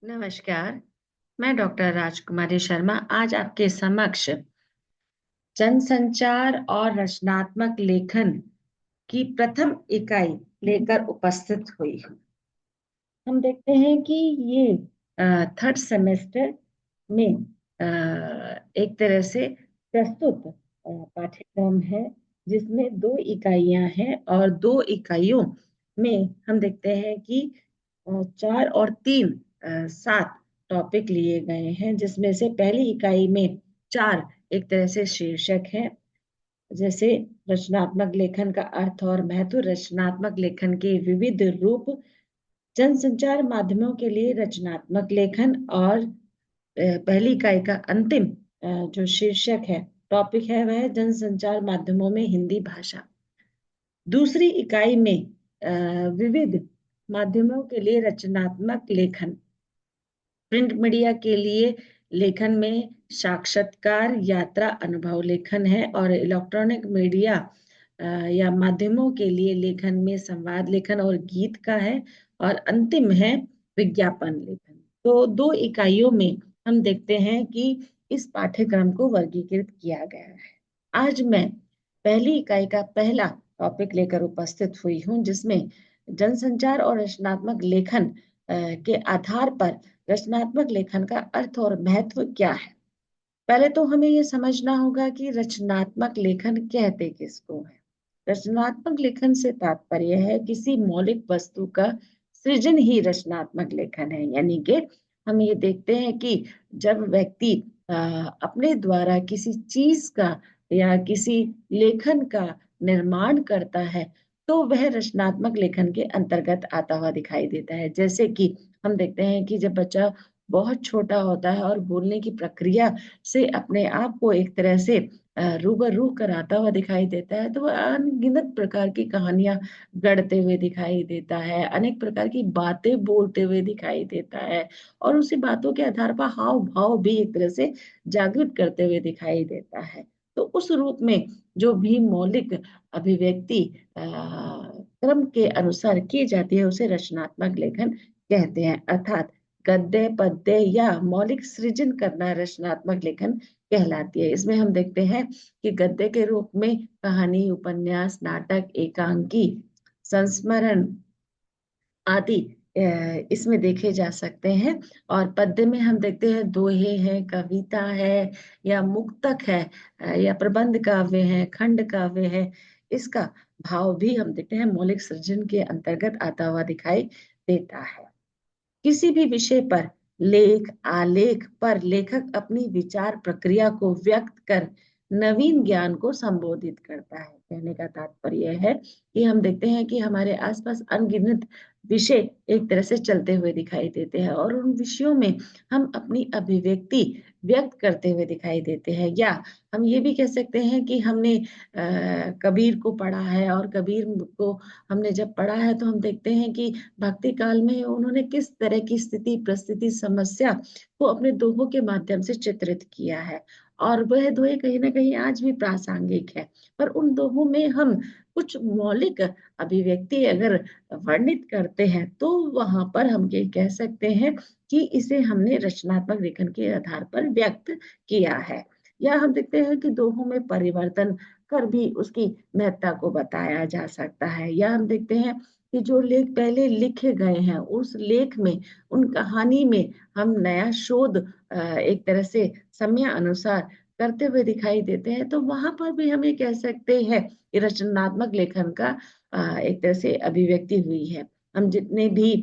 नमस्कार। मैं डॉक्टर राजकुमारी शर्मा आज आपके समक्ष जनसंचार और रचनात्मक लेखन की प्रथम इकाई लेकर उपस्थित हुई हूँ। हम देखते हैं कि ये थर्ड सेमेस्टर में एक तरह से प्रस्तुत पाठ्यक्रम है, जिसमें दो इकाइयां हैं और दो इकाइयों में हम देखते हैं कि 4 और 3 7 टॉपिक लिए गए हैं, जिसमें से पहली इकाई में 4 एक तरह से शीर्षक हैं, जैसे रचनात्मक लेखन का अर्थ और महत्व, रचनात्मक लेखन के विविध रूप, जनसंचार माध्यमों के लिए रचनात्मक लेखन, और पहली इकाई का अंतिम जो शीर्षक है, टॉपिक है, वह है जनसंचार माध्यमों में हिंदी भाषा। दूसरी इकाई में विविध माध्यमों के लिए रचनात्मक लेखन, प्रिंट मीडिया के लिए लेखन में साक्षात्कार, यात्रा, अनुभव लेखन है, और इलेक्ट्रॉनिक मीडिया या माध्यमों के लिए लेखन में संवाद लेखन और गीत का है, और अंतिम है विज्ञापन लेखन। तो दो इकाइयों में हम देखते हैं कि इस पाठ्यक्रम को वर्गीकृत किया गया है। आज मैं पहली इकाई का पहला टॉपिक लेकर उपस्थित हुई हूँ, जिसमें जनसंचार और रचनात्मक लेखन के आधार पर रचनात्मक लेखन का अर्थ और महत्व क्या है। पहले तो हमें ये समझना होगा कि रचनात्मक लेखन कहते किसको है। रचनात्मक लेखन से तात्पर्य है किसी मौलिक वस्तु का सृजन ही रचनात्मक लेखन है। यानी कि हम ये देखते हैं कि जब व्यक्ति अपने द्वारा किसी चीज का या किसी लेखन का निर्माण करता है, तो वह रचनात्मक लेखन के अंतर्गत आता हुआ दिखाई देता है। जैसे कि हम देखते हैं कि जब बच्चा बहुत छोटा होता है और बोलने की प्रक्रिया से अपने आप को एक तरह से रूबरू कराता हुआ दिखाई देता है, तो वह अनगिनत प्रकार की कहानियां गढ़ते हुए दिखाई देता है, अनेक प्रकार की बातें बोलते हुए दिखाई देता है, और उसी बातों के आधार पर हाव भाव भी एक तरह से जागृत करते हुए दिखाई देता है। तो उस रूप में जो भी मौलिक अभिव्यक्ति क्रम के अनुसार की जाती है, उसे रचनात्मक लेखन कहते हैं। अर्थात गद्य, पद्य या मौलिक सृजन करना रचनात्मक लेखन कहलाती है। इसमें हम देखते हैं कि गद्य के रूप में कहानी, उपन्यास, नाटक, एकांकी, संस्मरण आदि इसमें देखे जा सकते हैं। और पद्य में हम देखते हैं दोहे हैं, कविता है, या मुक्तक है, या प्रबंध काव्य है, खंड काव्य है। इसका भाव भी हम देखते हैं मौलिक सृजन के अंतर्गत आता हुआ दिखाई देता है। किसी भी विषय पर लेख, आलेख पर लेखक अपनी विचार प्रक्रिया को व्यक्त कर नवीन ज्ञान को संबोधित करता है। कहने का तात्पर्य है कि हम देखते हैं कि हमारे आसपास अनगिनत विषय एक तरह से चलते हुए दिखाई देते हैं, और उन विषयों में हम अपनी अभिव्यक्ति व्यक्त करते हुए दिखाई देते हैं। या हम ये भी कह सकते हैं कि हमने कबीर को पढ़ा है, और कबीर को हमने जब पढ़ा है तो हम देखते हैं कि भक्ति काल में उन्होंने किस तरह की स्थिति, परिस्थिति, समस्या को अपने दोहों के माध्यम से चित्रित किया है, और वह दोहे कहीं ना कहीं आज भी प्रासंगिक है। पर उन दोहों में हम कुछ मौलिक अभिव्यक्ति अगर वर्णित करते हैं, तो वहां पर हम ये कह सकते हैं कि इसे हमने रचनात्मक लेखन के आधार पर व्यक्त किया है। या हम देखते हैं कि दोहों में परिवर्तन कर भी उसकी महत्ता को बताया जा सकता है। या हम देखते हैं कि जो लेख पहले लिखे गए हैं, उस लेख में, उन कहानी में हम नया शोध एक तरह से समय अनुसार करते हुए दिखाई देते हैं, तो वहां पर भी हम ये कह सकते हैं कि रचनात्मक लेखन का एक तरह से अभिव्यक्ति हुई है। हम जितने भी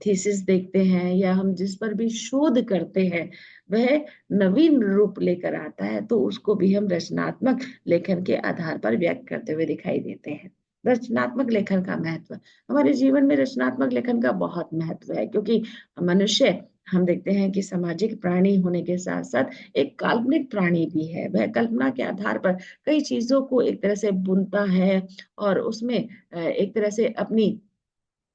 थीसिस देखते हैं या हम जिस पर भी शोध करते हैं, वह नवीन रूप लेकर आता है, तो उसको भी हम रचनात्मक लेखन के आधार पर व्यक्त करते हुए दिखाई देते हैं। रचनात्मक लेखन का महत्व, हमारे जीवन में रचनात्मक लेखन का बहुत महत्व है, क्योंकि मनुष्य, हम देखते हैं कि सामाजिक प्राणी होने के साथ साथ एक काल्पनिक प्राणी भी है। वह कल्पना के आधार पर कई चीजों को एक तरह से बुनता है, और उसमें एक तरह से अपनी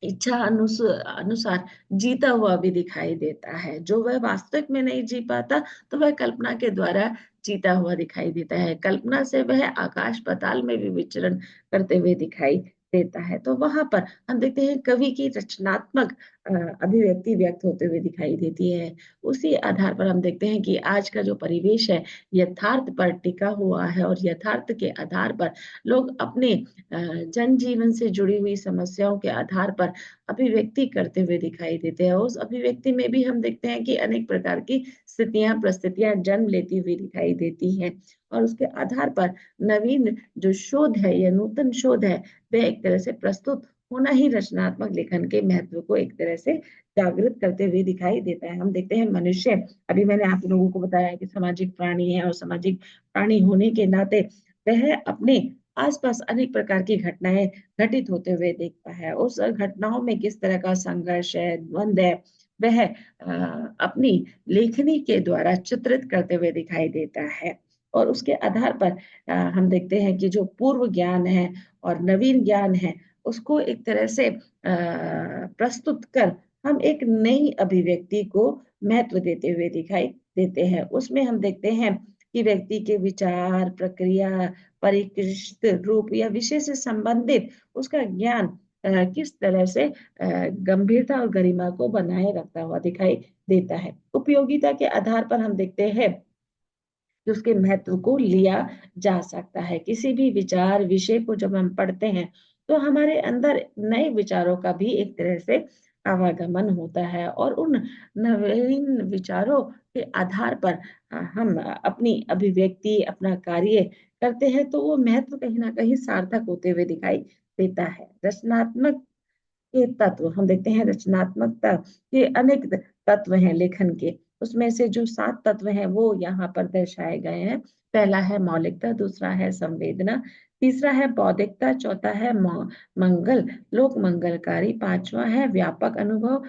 इच्छा अनुसार जीता हुआ भी दिखाई देता है। जो वह वास्तविक में नहीं जी पाता, तो वह कल्पना के द्वारा जीता हुआ दिखाई देता है। कल्पना से वह आकाश पाताल में भी विचरण करते हुए दिखाई देता है। तो वहां पर हम देखते हैं कवि की रचनात्मक अभिव्यक्ति व्यक्त होते हुए दिखाई देती है। उसी आधार पर हम देखते हैं कि आज का जो परिवेश है यथार्थ पर टिका हुआ है, और यथार्थ के आधार पर लोग अपने जनजीवन से जुड़ी हुई समस्याओं के आधार पर अभिव्यक्ति करते हुए दिखाई देते हैं। उस अभिव्यक्ति में भी हम देखते हैं कि अनेक प्रकार की स्थितियां परिस्थितियां जन्म लेती हुई दिखाई देती हैं, और उसके आधार पर नवीन जो शोध है या नूतन शोध है वह एक तरह से प्रस्तुत होना ही रचनात्मक लेखन के महत्व को एक तरह से जागृत करते हुए दिखाई देता है। हम देखते हैं मनुष्य, अभी मैंने आप लोगों को बताया कि सामाजिक प्राणी है, और सामाजिक प्राणी होने के नाते वह अपने आसपास अनेक प्रकार की घटनाएं घटित होते हुए देखता है। उस घटनाओं में किस तरह का संघर्ष है, द्वंद है, वह अपनी लेखनी के द्वारा चित्रित करते हुए दिखाई देता है। और उसके आधार पर हम देखते हैं कि जो पूर्व ज्ञान है और नवीन ज्ञान है उसको एक तरह से प्रस्तुत कर हम एक नई अभिव्यक्ति को महत्व देते हुए दिखाई देते हैं। उसमें हम देखते हैं कि व्यक्ति के विचार, प्रक्रिया, परिष्कृत रूप या विषय से संबंधित उसका ज्ञान किस तरह से गंभीरता और गरिमा को बनाए रखता हुआ दिखाई देता है। उपयोगिता के आधार पर हम देखते हैं कि उसके महत्व को लिया जा सकता है। किसी भी विचार विषय को जब हम पढ़ते हैं तो हमारे अंदर नए विचारों का भी एक तरह से आवागमन होता है, और उन नवीन विचारों के आधार पर हम अपनी अभिव्यक्ति, अपना कार्य करते हैं, तो वो महत्व कहीं ना कहीं सार्थक होते हुए दिखाई देता है। रचनात्मक के तत्व हम देखते हैं, रचनात्मकता के अनेक तत्व हैं लेखन के। उसमें से जो 7 तत्व हैं वो यहाँ पर दर्शाए गए हैं। पहला है मौलिकता, दूसरा है संवेदना, तीसरा है बौद्धिकता, चौथा है मंगल, लोक मंगलकारी, पांचवा है व्यापक अनुभव,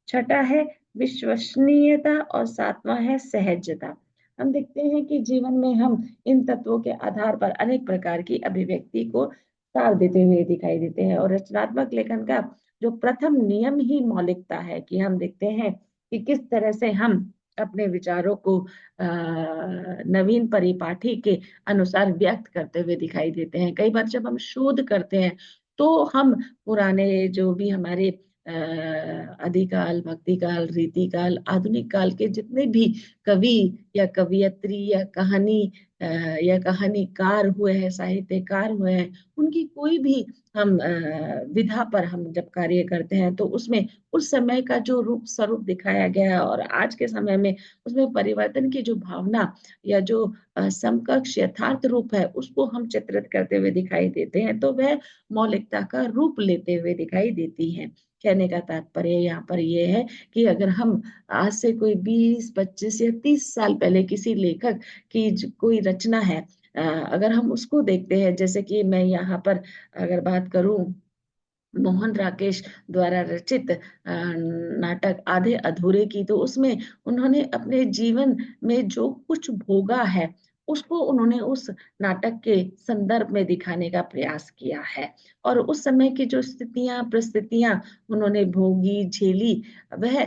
छठा है विश्वसनीयता, और सातवां है सहजता। हम देखते हैं कि जीवन में हम इन तत्वों के आधार पर अनेक प्रकार की अभिव्यक्ति को सार देते हुए दिखाई देते हैं। और रचनात्मक लेखन का जो प्रथम नियम ही मौलिकता है, कि हम देखते हैं कि किस तरह से हम अपने विचारों को नवीन परिपाठी के अनुसार व्यक्त करते हुए दिखाई देते हैं। कई बार जब हम शोध करते हैं तो हम पुराने जो भी हमारे आदिकाल, भक्तिकाल, रीतिकाल, आधुनिक काल के जितने भी कवि या कवियत्री या या कहानीकार हुए हैं, साहित्यकार हुए हैं, उनकी कोई भी हम विधा पर हम जब कार्य करते हैं तो उसमें उस समय का जो रूप स्वरूप दिखाया गया है और आज के समय में उसमें परिवर्तन की जो भावना या जो समकक्ष यथार्थ रूप है उसको हम चित्रित करते हुए दिखाई देते हैं, तो वह मौलिकता का रूप लेते हुए दिखाई देती है। कहने का तात्पर्य यहाँ पर यह है कि अगर हम आज से कोई 20, 25 या 30 साल पहले किसी लेखक की कोई रचना है, अगर हम उसको देखते हैं, जैसे कि मैं यहाँ पर अगर बात करूं मोहन राकेश द्वारा रचित नाटक आधे अधूरे की, तो उसमें उन्होंने अपने जीवन में जो कुछ भोगा है उसको उन्होंने उस नाटक के संदर्भ में दिखाने का प्रयास किया है, और उस समय की जो स्थितियां परिस्थितियां उन्होंने भोगी झेली वह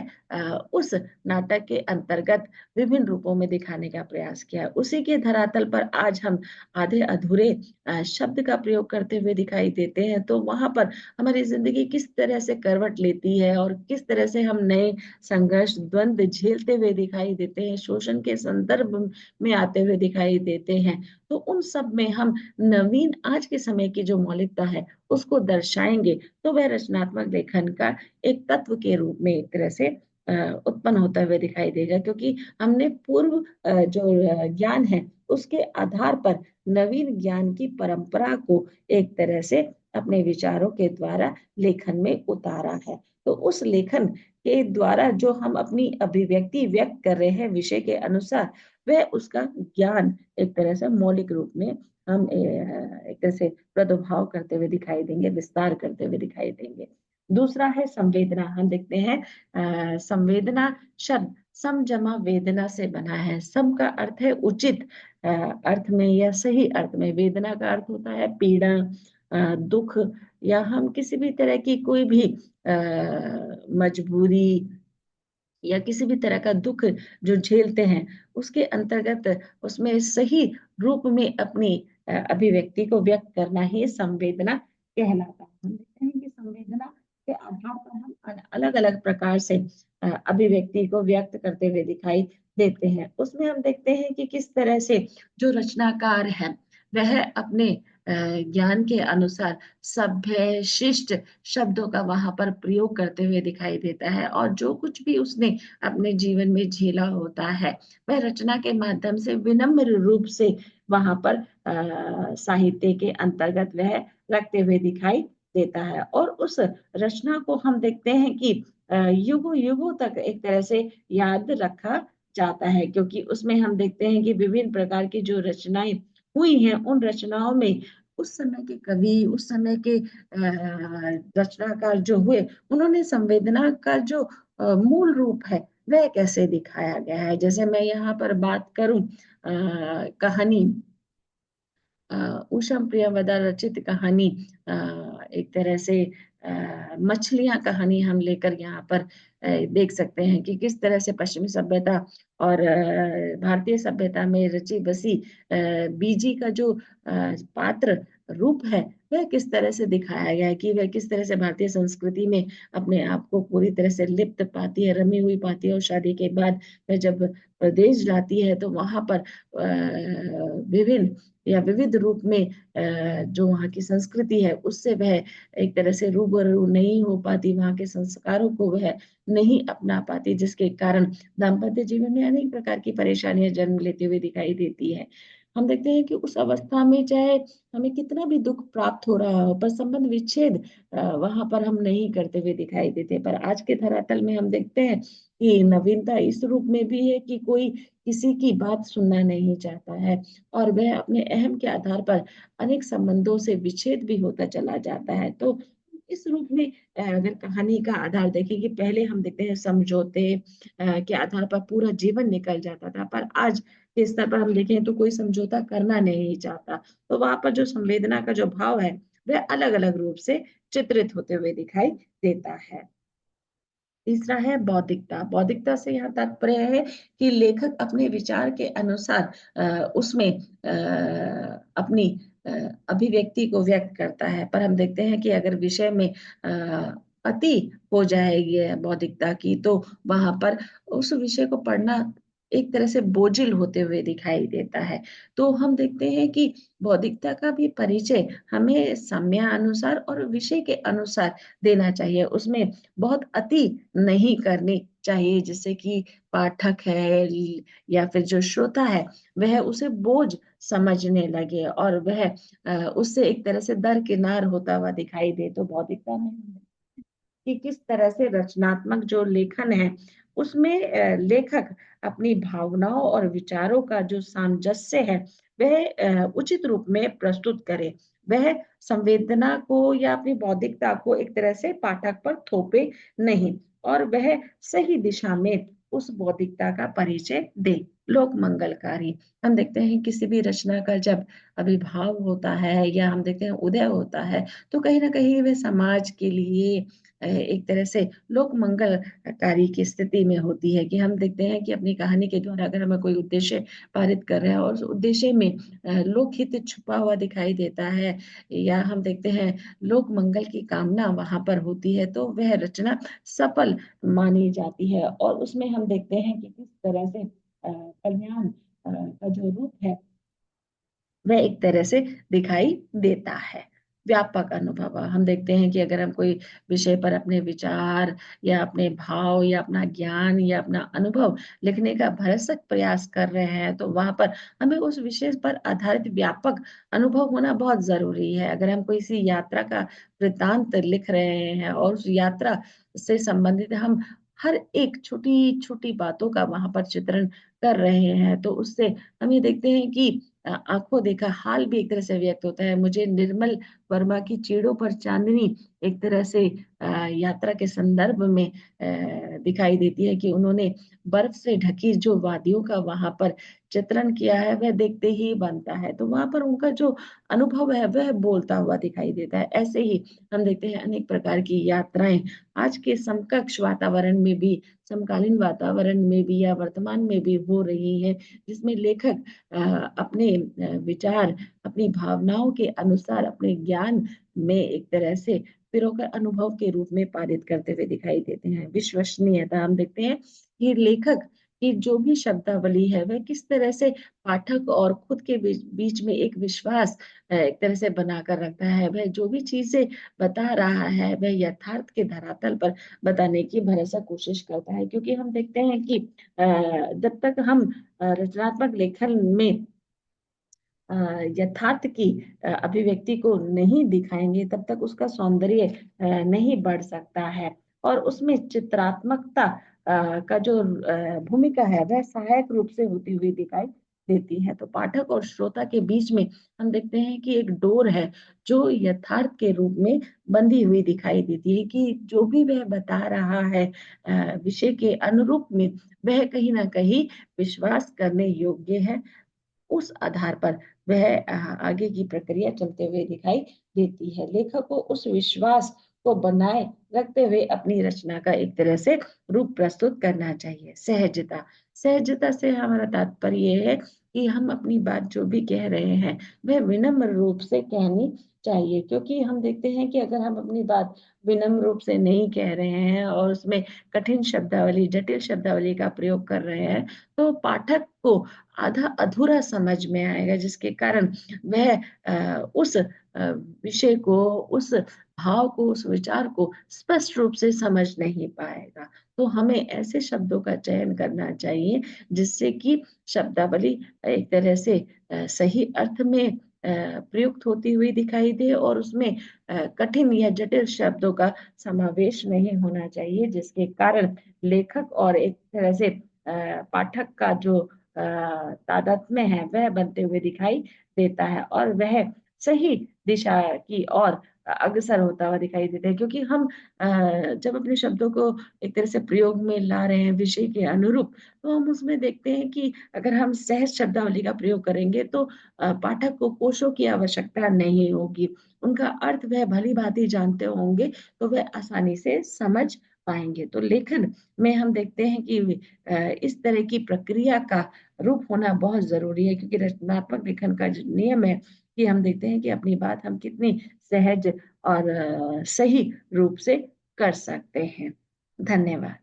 उस नाटक के अंतर्गत विभिन्न रूपों में दिखाने का प्रयास किया। उसी के धरातल पर आज हम आधे अधूरे शब्द का प्रयोग करते हुए दिखाई देते हैं, तो वहां पर हमारी जिंदगी किस तरह से करवट लेती है और किस तरह से हम नए संघर्ष द्वंद झेलते हुए दिखाई देते हैं, शोषण के संदर्भ में आते हुए दिखाई देते हैं, तो उन सब में हम नवीन आज के समय की जो मौलिकता है उसको दर्शाएंगे, तो वह रचनात्मक लेखन का एक तत्व के रूप में एक तरह से उत्पन्न होता हुआ दिखाई देगा, क्योंकि हमने पूर्व जो ज्ञान है उसके आधार पर नवीन ज्ञान की परंपरा को एक तरह से अपने विचारों के द्वारा लेखन में उतारा है। तो उस लेखन के द्वारा जो हम अपनी अभिव्यक्ति व्यक्त कर रहे हैं विषय के अनुसार, वह उसका ज्ञान एक तरह से मौलिक रूप में हम एक तरह से प्रादुर्भाव करते हुए दिखाई देंगे, विस्तार करते हुए दिखाई देंगे। दूसरा है संवेदना। हम देखते हैं संवेदना शब्द सम जमा वेदना से बना है। सम का अर्थ है उचित अर्थ में या सही अर्थ में, वेदना का अर्थ होता है पीड़ा, दुख, या हम किसी भी तरह की कोई भी मजबूरी या किसी भी तरह का दुख जो झेलते हैं उसके अंतर्गत उसमें सही रूप में अपनी अभिव्यक्ति को व्यक्त करना ही संवेदना कहलाता है। संवेदना के आधार पर हम अलग अलग प्रकार से अभिव्यक्ति को व्यक्त करते हुए दिखाई देते हैं। उसमें हम देखते हैं कि किस तरह से जो रचनाकार है वह अपने ज्ञान के अनुसार सभ्य शिष्ट शब्दों का वहां पर प्रयोग करते हुए दिखाई देता है, और जो कुछ भी उसने अपने जीवन में झेला होता है वह रचना के माध्यम से विनम्र रूप से वहां पर साहित्य के अंतर्गत वह रखते हुए दिखाई देता है। और उस रचना को हम देखते हैं कि युगों युगों तक एक तरह से याद रखा जाता है, क्योंकि उसमें हम देखते हैं कि विभिन्न प्रकार की जो रचनाएं हुई हैं उन रचनाओं में उस समय के कवि, उस समय के रचनाकार जो हुए, उन्होंने संवेदना का जो मूल रूप है वह कैसे दिखाया गया है। जैसे मैं यहाँ पर बात करूं कहानी उषम प्रियवदा रचित कहानी, एक तरह से मछलियां कहानी हम लेकर यहाँ पर देख सकते हैं कि किस तरह से पश्चिमी सभ्यता और भारतीय सभ्यता में रची बसी बीजी का जो पात्र रूप है वह किस तरह से दिखाया गया है, कि वह किस तरह से भारतीय संस्कृति में अपने आप को पूरी तरह से लिप्त पाती है, रमी हुई पाती है, और शादी के बाद वह जब प्रदेश जाती है तो वहां पर विभिन्न या विविध रूप में जो वहाँ की संस्कृति है उससे वह एक तरह से रूबरू नहीं हो पाती, वहाँ के संस्कारों को वह नहीं अपना पाती, जिसके कारण दाम्पत्य जीवन में अनेक प्रकार की परेशानियां जन्म लेते हुए दिखाई देती है। हम देखते हैं कि उस अवस्था में चाहे हमें कितना भी दुख प्राप्त हो रहा हो, पर संबंध विच्छेद वहां पर हम नहीं करते हुए दिखाई देते। पर आज के धरातल में हम देखते हैं कि नवीनता इस रूप में भी है कि कोई किसी की बात सुनना नहीं चाहता है, और वह अपने अहम के आधार पर अनेक संबंधों से विच्छेद भी होता चला जाता है। तो इस रूप में अगर कहानी का आधार देखें कि पहले हम देखते हैं समझौते के आधार पर पूरा जीवन निकल जाता था, पर आज के स्तर पर हम देखें तो कोई समझौता करना नहीं चाहता। तो वहां पर जो संवेदना का जो भाव है वह अलग अलग रूप से चित्रित होते हुए दिखाई देता है। तीसरा है बौद्धिकता। बौद्धिकता से यहाँ तात्पर्य है कि लेखक अपने विचार के अनुसार उसमें अपनी अ, अभिव्यक्ति को व्यक्त करता है। पर हम देखते हैं कि अगर विषय में अति हो जाएगी बौद्धिकता की, तो वहां पर उस विषय को पढ़ना एक तरह से बोझिल होते हुए दिखाई देता है। तो हम देखते हैं कि बौद्धिकता का भी परिचय हमें समयानुसार और विषय के अनुसार देना चाहिए। उसमें बहुत अति नहीं करनी चाहिए, जिससे कि पाठक है या फिर जो श्रोता है वह उसे बोझ समझने लगे और वह उससे एक तरह से दरकिनार होता हुआ दिखाई दे। तो बौद्धिकता में कि किस तरह से रचनात्मक जो लेखन है उसमें लेखक अपनी भावनाओं और विचारों का जो सामंजस्य है वह उचित रूप में प्रस्तुत करे। वह संवेदना को या अपनी बौद्धिकता को एक तरह से पाठक पर थोपे नहीं, और वह सही दिशा में उस बौद्धिकता का परिचय दे। लोक मंगलकारी। हम देखते हैं किसी भी रचना का जब आविर्भाव होता है या हम देखते हैं उदय होता है, तो कहीं ना कहीं वह समाज के लिए एक तरह से लोक मंगलकारी की स्थिति में होती है। कि हम देखते हैं कि अपनी कहानी के द्वारा अगर हमें कोई उद्देश्य पारित कर रहे हैं और उस उद्देश्य में लोक हित छुपा हुआ दिखाई देता है, या हम देखते हैं लोक मंगल की कामना वहां पर होती है, तो वह रचना सफल मानी जाती है। और उसमें हम देखते हैं कि किस तरह से कल्याण का जो रूप है वह एक तरह से दिखाई देता है। व्यापक अनुभव हम देखते हैं कि अगर हम कोई विषय पर अपने विचार या अपने भाव या अपना ज्ञान या अपना अनुभव लिखने का भरसक प्रयास कर रहे हैं, तो वहां पर हमें उस विषय पर आधारित व्यापक अनुभव होना बहुत जरूरी है। अगर हम कोई सी यात्रा का वृत्तांत लिख रहे हैं और उस यात्रा से संबंधित हम हर एक छोटी छोटी बातों का वहां पर चित्रण कर रहे हैं, तो उससे हम ये देखते हैं कि आंखों देखा हाल भी एक तरह से व्यक्त होता है। मुझे निर्मल वर्मा की चीड़ों पर चांदनी एक तरह से यात्रा के संदर्भ में दिखाई देती है कि उन्होंने बर्फ से ढकी जो वादियों का वहां पर चित्रण किया है वह देखते ही बनता है। तो वहां पर उनका जो अनुभव है वह बोलता हुआ दिखाई देता है। ऐसे ही हम देखते हैं अनेक प्रकार की यात्राएं आज के समकक्ष वातावरण में भी, समकालीन वातावरण में भी या वर्तमान में भी हो रही है, जिसमें लेखक अपने विचार, अपनी भावनाओं के अनुसार अपने ज्ञान में एक तरह से पिरोकर अनुभव के रूप में पारित करते हुए दिखाई देते हैं। विश्वसनीयता, हम देखते हैं कि लेखक की जो भी शब्दावली है वह किस तरह से पाठक और खुद के बीच में एक विश्वास एक तरह से बनाकर रखता है। वह जो भी चीजें बता रहा है वह यथार्थ के धरातल पर बताने की भरसक कोशिश करता है, क्योंकि हम देखते हैं कि जब तक हम रचनात्मक लेखन में अ, यथार्थ की अभिव्यक्ति को नहीं दिखाएंगे तब तक उसका सौंदर्य नहीं बढ़ सकता है। और उसमें चित्रात्मकता का जो भूमिका है वह सहायक रूप से होती हुई दिखाई देती है। तो पाठक और श्रोता के बीच में हम देखते हैं कि एक डोर है जो यथार्थ के रूप में बंधी हुई दिखाई देती है, कि जो भी वह बता रहा है विषय के अनुरूप में, वह कहीं ना कहीं विश्वास करने योग्य है। उस आधार पर वह आगे की प्रक्रिया चलते हुए दिखाई देती है। लेखक को उस विश्वास को बनाए रखते हुए अपनी रचना का एक तरह से रूप प्रस्तुत करना चाहिए। सहजता, सहजता से हमारा तात्पर्य ये है कि हम अपनी बात जो भी कह रहे हैं वह विनम्र रूप से कहनी चाहिए, क्योंकि हम देखते हैं कि अगर हम अपनी बात विनम्र रूप से नहीं कह रहे हैं और उसमें कठिन शब्दावली, जटिल शब्दावली का प्रयोग कर रहे हैं, तो पाठक को आधा अधूरा समझ में आएगा, जिसके कारण वह उस विषय को, उस भाव को, उस विचार को स्पष्ट रूप से समझ नहीं पाएगा। तो हमें ऐसे शब्दों का चयन करना चाहिए जिससे कि शब्दावली एक तरह से सही अर्थ में प्रयुक्त होती हुई दिखाई दे, और उसमें कठिन या जटिल शब्दों का समावेश नहीं होना चाहिए, जिसके कारण लेखक और एक तरह से पाठक का जो तादात्म्य है वह बनते हुए दिखाई देता है, और वह सही दिशा की ओर अग्रसर होता हुआ दिखाई देता है। क्योंकि हम जब अपने शब्दों को एक तरह से प्रयोग में ला रहे हैं विषय के अनुरूप, तो हम उसमें देखते हैं कि अगर हम सहज शब्दावली का प्रयोग करेंगे तो पाठक को कोशों की आवश्यकता नहीं होगी। उनका अर्थ वह भली भांति जानते होंगे, तो वह आसानी से समझ पाएंगे। तो लेखन में हम देखते हैं कि इस तरह की प्रक्रिया का रूप होना बहुत जरूरी है, क्योंकि रचनात्मक लेखन का जो नियम है कि हम देखते हैं कि अपनी बात हम कितनी सहज और सही रूप से कर सकते हैं। धन्यवाद।